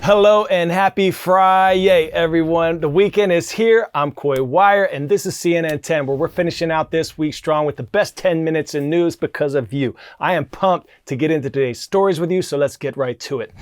Hello and happy Friday, everyone. The weekend is here. I'm Coy Wire, and this is CNN 10, where we're finishing out this week strong with the best 10 minutes in news because of you. I am pumped to get into today's stories with you, so let's get right to it.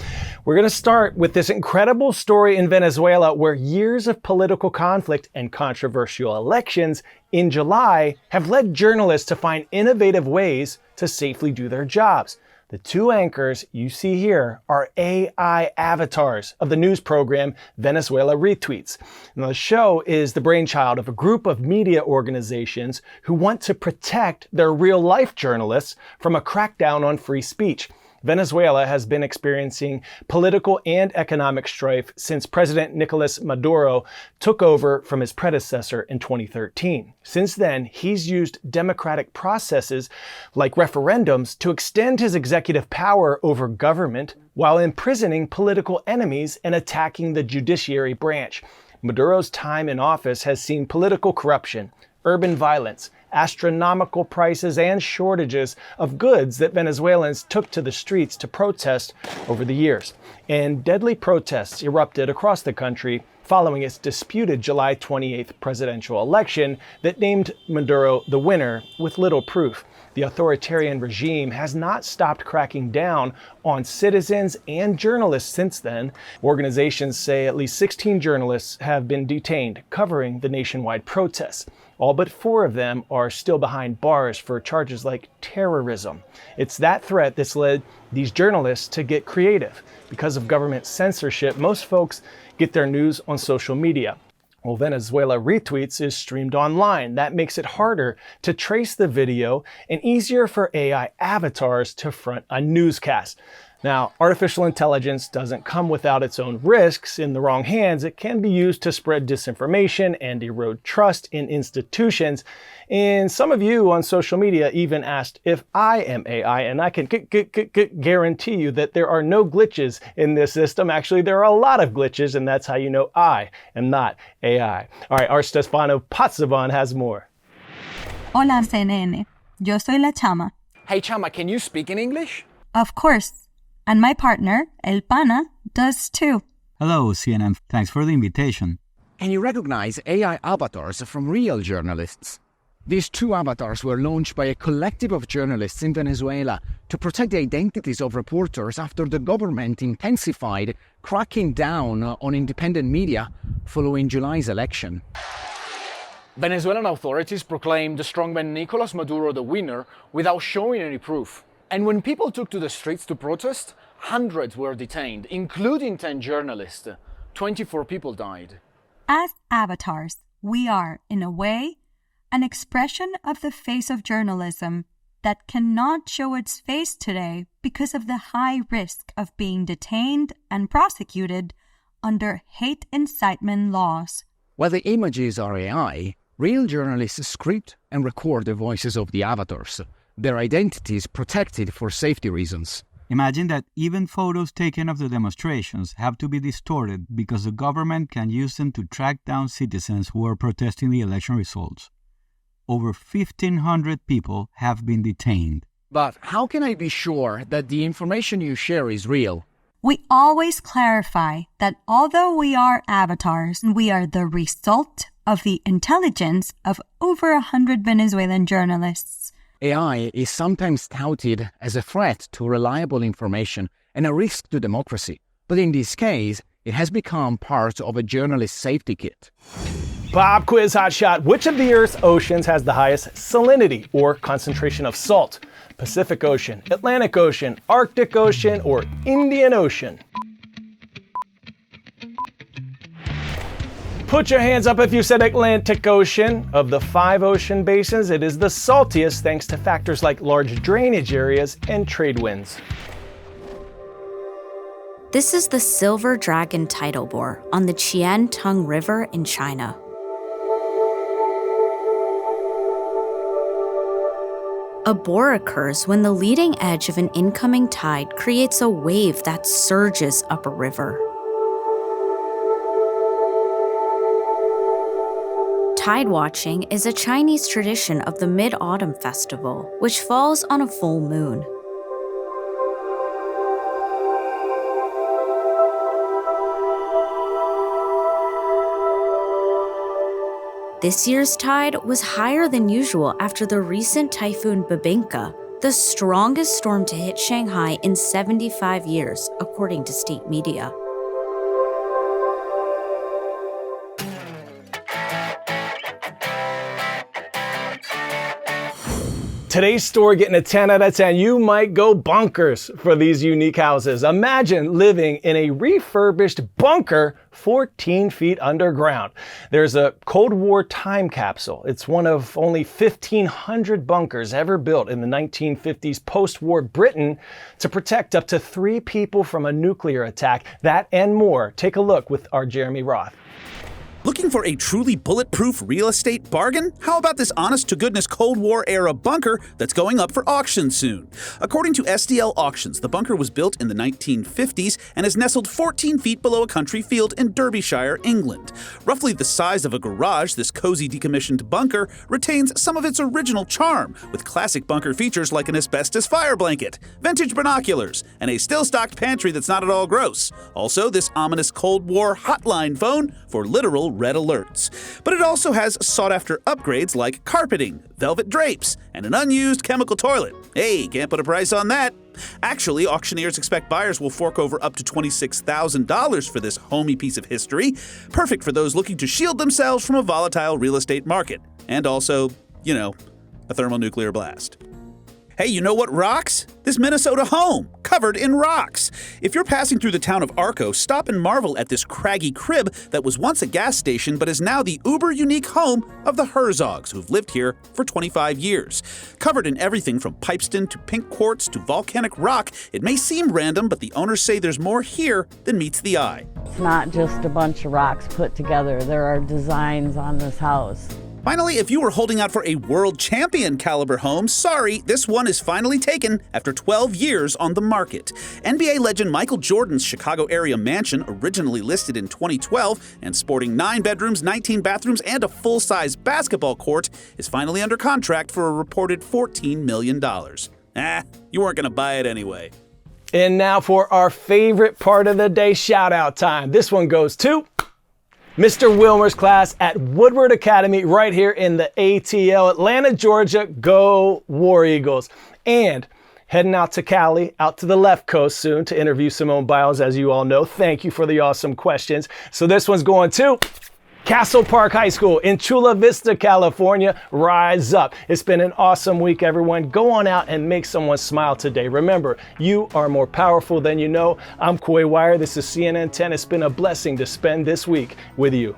We're going to start with this incredible story in Venezuela, where years of political conflict and controversial elections in July have led journalists to find innovative ways to safely do their jobs. The two anchors you see here are AI avatars of the news program Venezuela Retweets. Now, the show is the brainchild of a group of media organizations who want to protect their real-life journalists from a crackdown on free speech. Venezuela has been experiencing political and economic strife since President Nicolas Maduro took over from his predecessor in 2013. Since then, he's used democratic processes like referendums to extend his executive power over government while imprisoning political enemies and attacking the judiciary branch. Maduro's time in office has seen political corruption, urban violence, astronomical prices, and shortages of goods that Venezuelans took to the streets to protest over the years. And deadly protests erupted across the country following its disputed July 28th presidential election that named Maduro the winner with little proof. The authoritarian regime has not stopped cracking down on citizens and journalists since then. Organizations say at least 16 journalists have been detained covering the nationwide protests. All but 4 of them are still behind bars for charges like terrorism. It's that threat that's led these journalists to get creative. Because of government censorship, most folks get their news on social media. Well, Venezuela Retweets is streamed online. That makes it harder to trace the video and easier for AI avatars to front a newscast. Now, artificial intelligence doesn't come without its own risks. In the wrong hands, it can be used to spread disinformation and erode trust in institutions. And some of you on social media even asked if I am AI, and I can guarantee you that there are no glitches in this system. Actually, there are a lot of glitches, and that's how you know I am not AI. All right, our Stefano Pazzavan has more. Hola, CNN. Yo soy la Chama. Hey, Chama, can you speak in English? Of course. And my partner, El Pana, does too. Hello, CNN. Thanks for the invitation. Can you recognize AI avatars from real journalists? These 2 avatars were launched by a collective of journalists in Venezuela to protect the identities of reporters after the government intensified cracking down on independent media following July's election. Venezuelan authorities proclaimed the strongman Nicolas Maduro the winner without showing any proof. And when people took to the streets to protest, hundreds were detained, including 10 journalists. 24 people died. As avatars, we are, in a way, an expression of the face of journalism that cannot show its face today because of the high risk of being detained and prosecuted under hate incitement laws. While the images are AI, real journalists script and record the voices of the avatars. Their identities protected for safety reasons. Imagine that even photos taken of the demonstrations have to be distorted because the government can use them to track down citizens who are protesting the election results. Over 1,500 people have been detained. But how can I be sure that the information you share is real? We always clarify that although we are avatars, we are the result of the intelligence of over 100 Venezuelan journalists. AI is sometimes touted as a threat to reliable information and a risk to democracy. But in this case, it has become part of a journalist safety kit. Pop quiz hotshot. Which of the Earth's oceans has the highest salinity, or concentration of salt? Pacific Ocean, Atlantic Ocean, Arctic Ocean, or Indian Ocean? Put your hands up if you said Atlantic Ocean. Of the 5 ocean basins, it is the saltiest thanks to factors like large drainage areas and trade winds. This is the silver dragon tidal bore on the Qiantung River in China. A bore occurs when the leading edge of an incoming tide creates a wave that surges up a river. Tide watching is a Chinese tradition of the Mid-Autumn Festival, which falls on a full moon. This year's tide was higher than usual after the recent typhoon Bebinca, the strongest storm to hit Shanghai in 75 years, according to state media. Today's story getting a 10 out of 10. You might go bonkers for these unique houses. Imagine living in a refurbished bunker 14 feet underground. There's a Cold War time capsule. It's one of only 1,500 bunkers ever built in the 1950s post-war Britain to protect up to 3 people from a nuclear attack. That and more. Take a look with our Jeremy Roth. Looking for a truly bulletproof real estate bargain? How about this honest-to-goodness Cold War-era bunker that's going up for auction soon? According to SDL Auctions, the bunker was built in the 1950s and is nestled 14 feet below a country field in Derbyshire, England. Roughly the size of a garage, this cozy decommissioned bunker retains some of its original charm, with classic bunker features like an asbestos fire blanket, vintage binoculars, and a still-stocked pantry that's not at all gross. Also, this ominous Cold War hotline phone for literal red alerts. But it also has sought-after upgrades like carpeting, velvet drapes, and an unused chemical toilet. Hey, can't put a price on that. Actually, auctioneers expect buyers will fork over up to $26,000 for this homey piece of history, perfect for those looking to shield themselves from a volatile real estate market. And also, a thermonuclear blast. Hey, you know what rocks? This Minnesota home, covered in rocks. If you're passing through the town of Arco, stop and marvel at this craggy crib that was once a gas station but is now the uber-unique home of the Herzogs, who've lived here for 25 years. Covered in everything from pipestone to pink quartz to volcanic rock, it may seem random, but the owners say there's more here than meets the eye. It's not just a bunch of rocks put together. There are designs on this house. Finally, if you were holding out for a world champion caliber home, sorry, this one is finally taken after 12 years on the market. NBA legend Michael Jordan's Chicago area mansion, originally listed in 2012 and sporting 9 bedrooms, 19 bathrooms, and a full-size basketball court, is finally under contract for a reported $14 million. You weren't gonna buy it anyway. And now for our favorite part of the day, shout out time. This one goes to Mr. Wilmer's class at Woodward Academy right here in the ATL, Atlanta, Georgia. Go War Eagles. And heading out to Cali, out to the left coast soon to interview Simone Biles, as you all know. Thank you for the awesome questions. So this one's going to Castle Park High School in Chula Vista, California. Rise up. It's been an awesome week, everyone. Go on out and make someone smile today. Remember, you are more powerful than you know. I'm Coy Wire. This is CNN 10. It's been a blessing to spend this week with you.